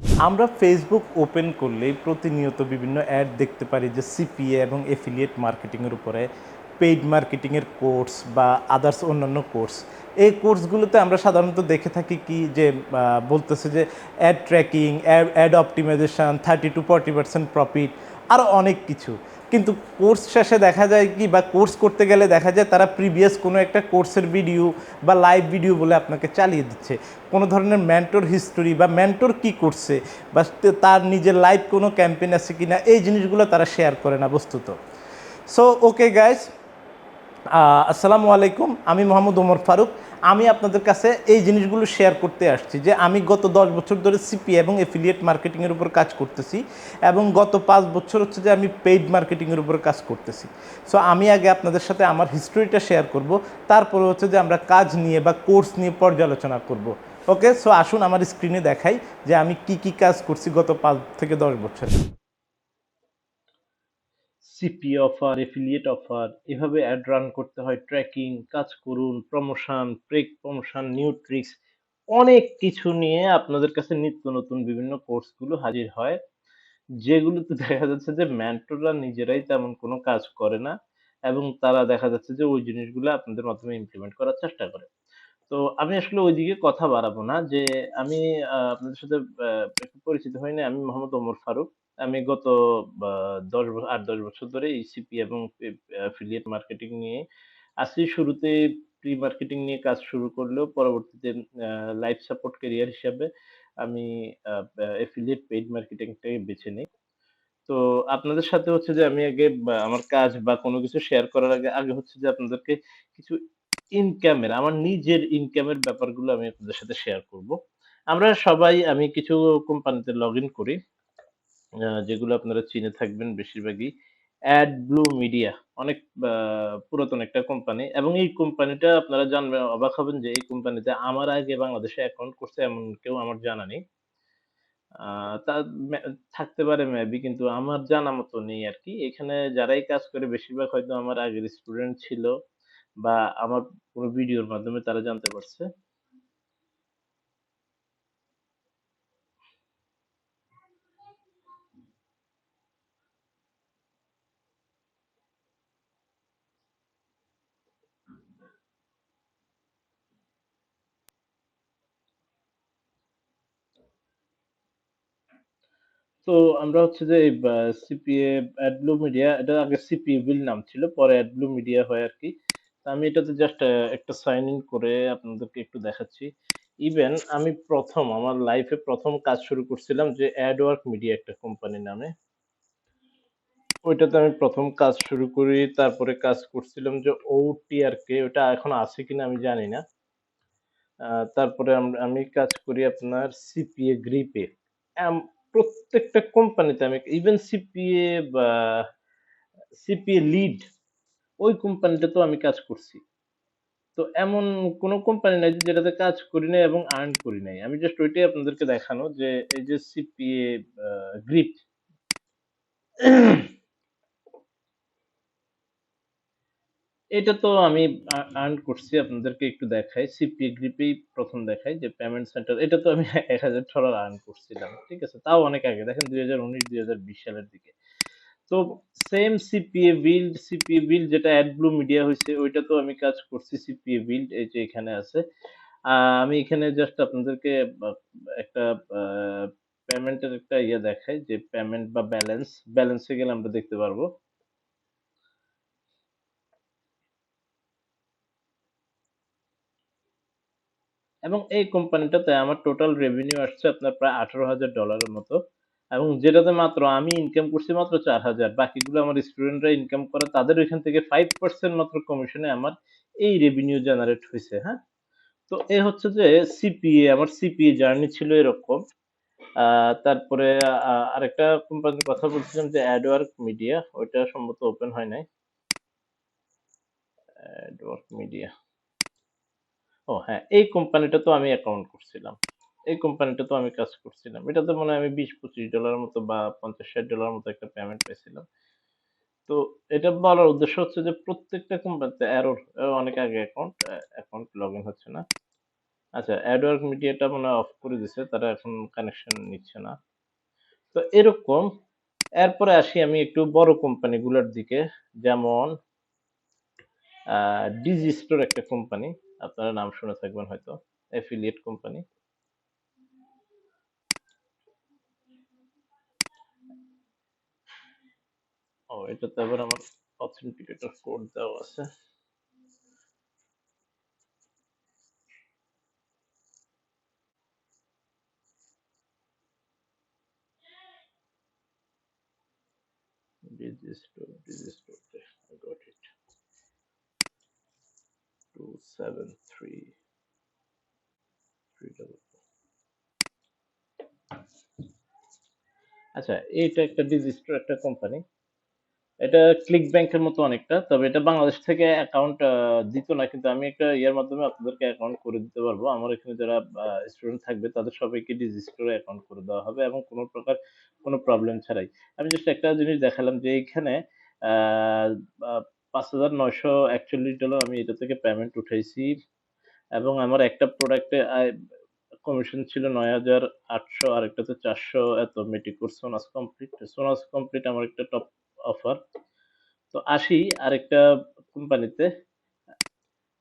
আমরা Facebook open করলেই প্রতিনিয়ত বিভিন্ন অ্যাড দেখতে পারি যে সিপিএ এবং এফিলিয়েট মার্কেটিংয়ের উপরে পেইড মার্কেটিংয়ের কোর্স বা আদার্স অন্যান্য কোর্স। এই কোর্সগুলোতে আমরা সাধারণত দেখে থাকি কি যে বলতেছে যে ad tracking, ad optimization, 30-40% profit, আরও অনেক কিছু। কিন্তু কোর্স শেষে দেখা যায় কি, বা কোর্স করতে গেলে দেখা যায় তারা প্রিভিয়াস কোনো একটা কোর্সের ভিডিও বা লাইভ ভিডিও বলে আপনাকে চালিয়ে দিচ্ছে। কোনো ধরনের মেন্টর হিস্টোরি বা মেন্টর কি করছে বা তার নিজের লাইভ কোনো ক্যাম্পেইন আছে কি না, এই জিনিসগুলো তারা শেয়ার করে না বস্তুত। সো ওকে গাইস, আসসালামু আলাইকুম, আমি মোহাম্মদ ওমর ফারুক। আমি আপনাদের কাছে এই জিনিসগুলো শেয়ার করতে আসছি যে আমি গত 10 বছর ধরে সিপি এবং এফিলিয়েট মার্কেটিংয়ের উপর কাজ করতেছি, এবং গত 5 বছর হচ্ছে যে আমি পেইড মার্কেটিংয়ের উপর কাজ করতেছি। সো আমি আগে আপনাদের সাথে আমার হিস্টোরিটা শেয়ার করব, তারপরে হচ্ছে যে আমরা কাজ নিয়ে বা কোর্স নিয়ে পর্যালোচনা করব। ওকে, সো আসুন আমার স্ক্রিনে দেখাই যে আমি কি কি কাজ করছি গত 5 থেকে 10 বছর। সিপি অফার, এফিলিয়েট অফার, এভাবে অ্যাড রান করতে হয়, ট্র্যাকিং, কাজ করুন, promotion, paid promotion, new tricks, অনেক কিছু নিয়ে আপনাদের কাছে নিত্য নতুন বিভিন্ন কোর্সগুলো হাজির হয়, যেগুলোতে দেখা যাচ্ছে যে মেন্টররা নিজেরাই তেমন কোনো কাজ করে না এবং তারা দেখা যাচ্ছে যে ওই জিনিসগুলো আপনাদের মাধ্যমে ইমপ্লিমেন্ট করার চেষ্টা করে। তো আমি আসলে ওইদিকে কথা বাড়াবো না যে আমি আপনাদের সাথে একটু পরিচিত হই নাই। আমি মোহাম্মদ ওমর ফারুক। আমি গত ৮-১০ বছর ধরে ইসিপি এবং অ্যাফিলিয়েট মার্কেটিং নিয়ে আছি। শুরুতে প্রি মার্কেটিং নিয়ে কাজ শুরু করলেও পরবর্তীতে আ লাইফ সাপোর্ট ক্যারিয়ার হিসাবে আমি আ আ অ্যাফিলিয়েট পেইড মার্কেটিংটাকে বেছে নেই। তো আপনাদের সাথে হচ্ছে যে আমি আগে আমার কাজ বা কোনো কিছু শেয়ার করার আগে হচ্ছে যে আপনাদেরকে কিছু আমার নিজের ইনকামের ব্যাপারগুলো আমি আপনাদের সাথে শেয়ার করব। আমরা সবাই আমি কিছু কোম্পানিতে লগইন করি। যেগুলো আপনারা চিনে থাকবেন বেশিরভাগই। AdBlue Media অনেক আ পুরাতন একটা কোম্পানি এবং এই কোম্পানিটা আপনারা জানলে অবাক হবেন যে এই কোম্পানিতে আমার আগে বাংলাদেশে অ্যাকাউন্ট করছে এমন কেউ আমার জানা নেই। আ তা মে থাকতে পারে মেবি, কিন্তু আমার জানা মতো নেই আরকি। এখানে যারাই কাজ করে বেশিরভাগ হয়তো আমার আগের স্টুডেন্ট ছিল বা আমার কোনো ভিডিওর মাধ্যমে তারা জানতে পারছে। তো আমরা হচ্ছে যে এই সিপিএ অ্যাডব্লু মিডিয়া, এটা আগে সিপিএ বিল নাম ছিল। পরে অ্যাডব্লু মিডিয়া হয় আরকি। তো আমি এটাতে জাস্ট একটা সাইন ইন করে আপনাদেরকে একটু দেখাচ্ছি। ইভেন আমি আমার লাইফে ১ম কাজ শুরু করছিলাম যে অ্যাডওয়ার্ক মিডিয়া একটা কোম্পানি নামে। ওইটাতে আমি ১ম কাজ শুরু করি। তারপরে কাজ করছিলাম যে OTRK, ওটা এখন আছে কিনা আমি জানি না। আ তারপরে আমি কাজ করি আপনার সিপিএ গ্রিপে। এম প্রত্যেকটা কোম্পানিতে আমি ইভেন বা সিপিএ লিড, ওই কোম্পানিটাতেও আমি কাজ করছি। তো এমন কোন কোম্পানি নাই যে যেটাতে কাজ করি নাই এবং আর্ন করি নাই। আমি জাস্ট ওইটাই আপনাদেরকে দেখানো যে এই যে সিপিএ আ গ্রিপ, এটা তো আমি আর্ন করছি, আপনাদেরকে একটু দেখাই। সিপিএ গ্রিপেই ১ম দেখাই যে পেমেন্ট সেন্টার, এটা তো আমি $১,০০০ আর্ন করছিলাম। ঠিক আছে? তাও অনেক আগে। দেখেন ২০১৯-২০২০ সালের দিকে। তো সেম সিপিএ বিল্ড যেটা অ্যাডব্লু মিডিয়া হইছে, ওইটাতেও আমি কাজ করছি। সিপিএ বিল্ড এই যে এখানে আছে। আ আমি এখানে জাস্ট আপনাদেরকে বা একটা আ পেমেন্টের একটা দেখাই যে পেমেন্ট বা ব্যালেন্স এ গেলে আমরা দেখতে পারবো। এবং এই কোম্পানিটাতে আমার টোটাল রেভিনিউ আসছে আপনার প্রায় $১৮,০০০ এর মতো। এবং যেটাতে মাত্র আমি ইনকাম করছি মাত্র ৪,০০০। বাকিগুলো আমার স্টুডেন্টরা ইনকাম করে। তাদের ওইখান থেকে 5% মাত্র কমিশনে আমার এই রেভিনিউ জেনারেট হইছে, হ্যাঁ? তো এ হচ্ছে যে আমার সিপিএ জার্নি ছিল এরকম। আ তারপরে আরেকটা কোম্পানির কথা বলছিলাম যে অ্যাডওয়ার্ক মিডিয়া, ওইটা সম্ভবত ওপেন হয় নাই। Adwork media. ও হ্যাঁ, এই কোম্পানিটাতেও আমি অ্যাকাউন্ট করছিলাম। এই কোম্পানিটাতেও আমি কাজ করছিলাম। এটাতে মনে হয় আমি $২০-৳২৫ মতো বা $৫০-৬০ মতো একটা পেমেন্ট পাইছিলাম। তো এটা বলার উদ্দেশ্য হচ্ছে যে প্রত্যেকটা কোম্পানিতে অনেক আগে অ্যাকাউন্ট লগইন হচ্ছে না। আচ্ছা, অ্যাডওয়ার্ক মিডিয়াটা মনে হয় অফ করে দিছে, তারা এখন কানেকশন নিচ্ছে না। তো এরকম। এরপরে আসি আমি একটু বড় কোম্পানিগুলোর দিকে, যেমন ডিজি স্টোর একটা কোম্পানি, আপনারা নাম শুনে থাকবেন হয়তো, অ্যাফিলিয়েট কোম্পানি। ও, এটাতে আবার আমার অথেন্টিকেটর কোড দেওয়া আছে। Digi Store, I got it. 273 আচ্ছা, এইটা একটা ডিজি স্টোর একটা কোম্পানি। এটা ক্লিক ব্যাংকের মতো অনেকটা, তবে এটা বাংলাদেশ থেকে অ্যাকাউন্ট দিত না, কিন্তু আমি একটা ইয়ার মাধ্যমে আপনাদেরকে অ্যাকাউন্ট করে দিতে পারবো। আমার এখানে যারা স্টুডেন্ট থাকবে তাদের সবাইকে ডিজি স্টোরে অ্যাকাউন্ট করে দেওয়া হবে, এবং কোনো প্রকার কোনো প্রবলেম ছাড়াই। আমি জাস্ট একটা জিনিস দেখালাম যে এইখানে আহ, আহ, $5,941 আমি এটা থেকে পেমেন্ট উঠাইছি, এবং আমার একটা প্রোডাক্টে কমিশন ছিল 9,800, আর একটাতে 400, এত মেটিকোর সোনাস কমপ্লিট। সোনাস কমপ্লিট আমার একটা টপ অফার। তো আসি আরেকটা কোম্পানিতে।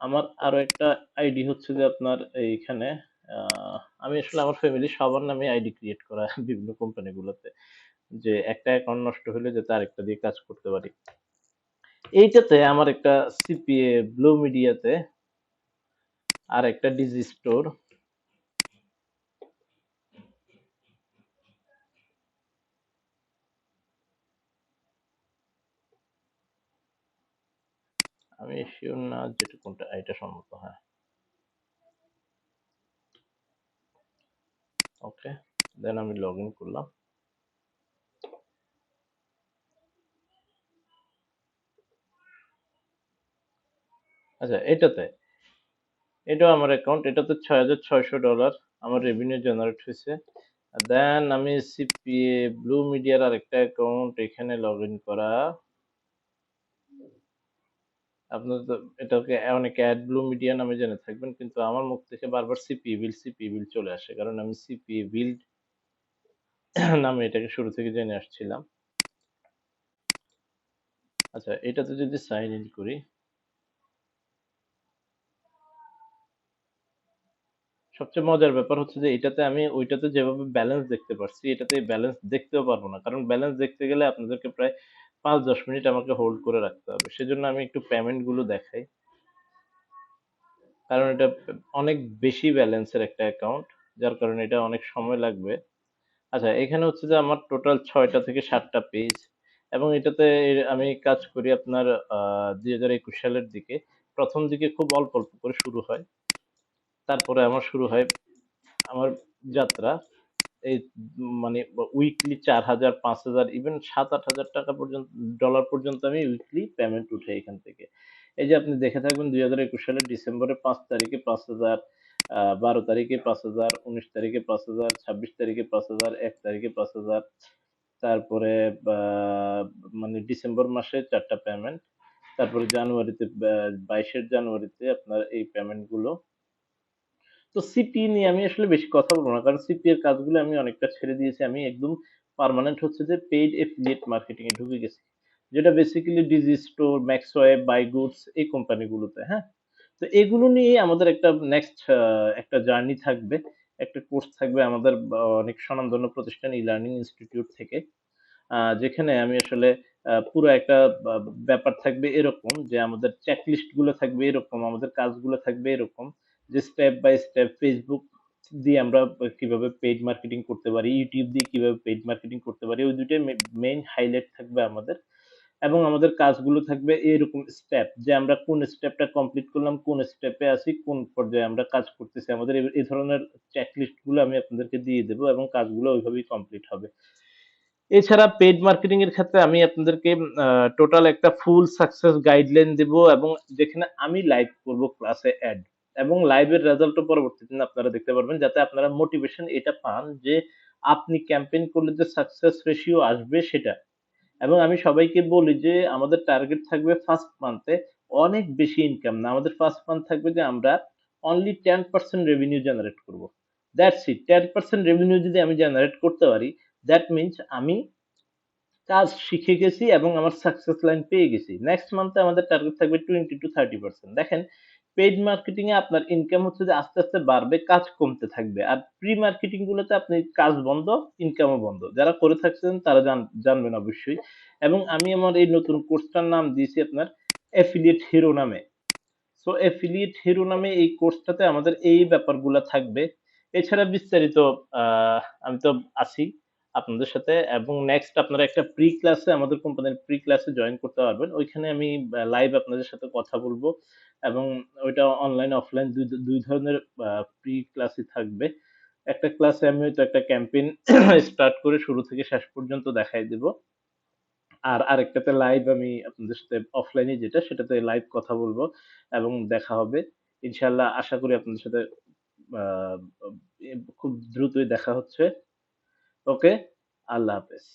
আমার আরো একটা আইডি হচ্ছে যে আপনার এইখানে, আহ, আমি আসলে আমার ফ্যামিলি সবার নামে আইডি ক্রিয়েট করা বিভিন্ন কোম্পানিগুলোতে, যে একটা অ্যাকাউন্ট নষ্ট হলে যাতে আরেকটা দিয়ে কাজ করতে পারি। এইটাতে আমার একটা সিপিএ ব্লু মিডিয়াতে, আর একটা ডিজি স্টোর। আমি শিওর না যেটা কোনটা, এটা সম্ভবত, হ্যাঁ। ওকে, দেন আমি লগ ইন করলাম। আচ্ছা, এটাও আমার অ্যাকাউন্ট, এটাতে $6,600 আমার রেভিনিউ জেনারেট হয়েছে। দেন আমি সিপিএ ব্লু মিডিয়ার আরেকটা অ্যাকাউন্ট এখানে লগ ইন করা। আপনার তো এটাকে অনেকে অ্যাড ব্লু মিডিয়া নামে জেনে থাকবেন, কিন্তু আমার মুখ থেকে বারবার সিপিএ বিল চলে আসে, কারণ আমি সিপিএ বিল নামে এটাকে শুরু থেকে জেনে আসছিলাম। আচ্ছা, এটাতে যদি সাইন ইন করি, সবচেয়ে মজার ব্যাপার হচ্ছে যে এটাতে আমি ওইটাতে যেভাবে ব্যালেন্স দেখতে পারছি, এটাতে ব্যালেন্স দেখতেও পারবো না, কারণ ব্যালেন্স দেখতে গেলে আপনাদেরকে প্রায় 5-10 মিনিট আমাকে হোল্ড করে রাখতে হবে। সেজন্য আমি একটু পেমেন্ট গুলো দেখাই, কারণ এটা অনেক বেশি ব্যালেন্সের একটা অ্যাকাউন্ট, যার কারণে এটা অনেক সময় লাগবে। আচ্ছা, এখানে হচ্ছে যে আমার টোটাল 6টা থেকে 7টা পেজ, এবং এটাতে আমি কাজ করি আপনার 2021 সালের দিকে। প্রথম দিকে খুব অল্প অল্প করে শুরু হয়, তারপরে আমার শুরু হয় আমার যাত্রা। এই মানে উইকলি 4,000, 5,000, ইভেন 7-8 হাজার টাকা পর্যন্ত, ডলার পর্যন্ত আমি উইকলি পেমেন্ট উঠাই এখান থেকে। এই যে আপনি দেখে থাকবেন 2021 সালের ডিসেম্বরের 5 তারিখে 5,000, 12 তারিখে 5,000, 19 তারিখে 5,000, 26 তারিখে 5,000, 1 তারিখে 5,000, তারপরে আহ, মানে ডিসেম্বর মাসে 4টা পেমেন্ট, তারপরে জানুয়ারিতে 22 জানুয়ারিতে আপনার এই পেমেন্ট গুলো। তো সিপি নিয়ে আমি আসলে বেশি কথা বলবো না, কারণ সিপি এর কাজগুলো আমি অনেকটা ছেড়ে দিয়েছি। আমি একদম পার্মানেন্ট হচ্ছে যে পেইড এফিলিয়েট মার্কেটিং এ ঢুকে গেছি, যেটা basically Digi Store, Maxweb, Buy Goods, এই কোম্পানিগুলোতে, হ্যাঁ। তো এগুলো নিয়ে আমাদের একটা নেক্সট একটা জার্নি থাকবে, একটা কোর্স থাকবে আমাদের অনেক স্বনামধন্য প্রতিষ্ঠান ই লার্নিং ইনস্টিটিউট থেকে, যেখানে আমি আসলে পুরো একটা ব্যাপার থাকবে এরকম, যে আমাদের চেকলিস্ট গুলো থাকবে এরকম, আমাদের কাজগুলো থাকবে এরকম, যে স্টেপ বাই স্টেপ ফেসবুক দিয়ে আমরা কিভাবে পেইড মার্কেটিং করতে পারি, ইউটিউব দিয়ে কিভাবে পেইড মার্কেটিং করতে পারি, ওই দুইটাই মেইন হাইলাইট থাকবে আমাদের। এবং আমাদের কাজগুলো থাকবে এরকম স্টেপ, যে আমরা কোন স্টেপটা কমপ্লিট করলাম, কোন স্টেপে আছি, কোন পর্যায়ে আমরা কাজ করতেছি, আমাদের এই ধরনের চেকলিস্ট গুলো আমি আপনাদেরকে দিয়ে দেবো, এবং কাজগুলো ওইভাবেই কমপ্লিট হবে। এছাড়া পেইড মার্কেটিং এর ক্ষেত্রে আমি আপনাদেরকে টোটাল একটা ফুল সাকসেস গাইডলাইন দেব, এবং যেখানে আমি লাইভ করব ক্লাসে অ্যাড, এবং লাইভের রেজাল্টও পরবর্তী দিন আপনারা দেখতে পারবেন, যাতে আপনারা মোটিভেশন এটা পান যে আপনি ক্যাম্পেইন করলে যে সাকসেস রেশিও আসবে সেটা। এবং আমি সবাইকে বলি যে আমাদের টার্গেট থাকবে ফার্স্ট মান্থে অনেক বেশি ইনকাম না, আমাদের ফার্স্ট মান্থ থাকবে যে আমরা অনলি 10% রেভিনিউ জেনারেট করব। That's it. 10% রেভিনিউ যদি আমি জেনারেট করতে পারি, দ্যাট মিনস আমি কাজ শিখে গেছি এবং আমার সাকসেস লাইন পেয়ে গেছি। নেক্সট মান্থে আমাদের টার্গেট থাকবে 20 to 30%। দেখেন, পেইড মার্কেটিং এ আপনার ইনকাম হচ্ছে যে আস্তে আস্তে বাড়বে, কাজ কমতে থাকবে। আর প্রি মার্কেটিং গুলোতে আপনি কাজ বন্ধ, ইনকামও বন্ধ। যারা করে থাকছেন তারা জানবেন অবশ্যই। এবং আমি আমার এই নতুন কোর্সটার নাম দিয়েছি আপনার অ্যাফিলিয়েট হিরো নামে। সো অ্যাফিলিয়েট হিরো নামে এই কোর্সটাতে আমাদের এই ব্যাপারগুলা থাকবে। এছাড়া বিস্তারিত আমি তো আছি আপনাদের সাথে, এবং নেক্সট আপনারা একটা প্রি ক্লাসে, আমাদের কোম্পানির প্রি ক্লাসে জয়েন করতে পারবেন। ওইখানে আমি লাইভ আপনাদের সাথে কথা বলবো, এবং ওইটা অনলাইন অফলাইন দুই ধরনের প্রি ক্লাসই থাকবে। একটা ক্লাসে আমি হয়তো একটা ক্যাম্পেইন স্টার্ট করে শুরু থেকে শেষ পর্যন্ত দেখাই দিব। আর আরেকটাতে লাইভ আমি আপনাদের সাথে অফলাইনে যেটা, সেটাতে লাইভ কথা বলবো এবং দেখা হবে। ইনশাআল্লাহ আশা করি আপনাদের সাথে আ খুব দ্রুতই দেখা হচ্ছে। ওকে, আল্লাহ হাফেজ।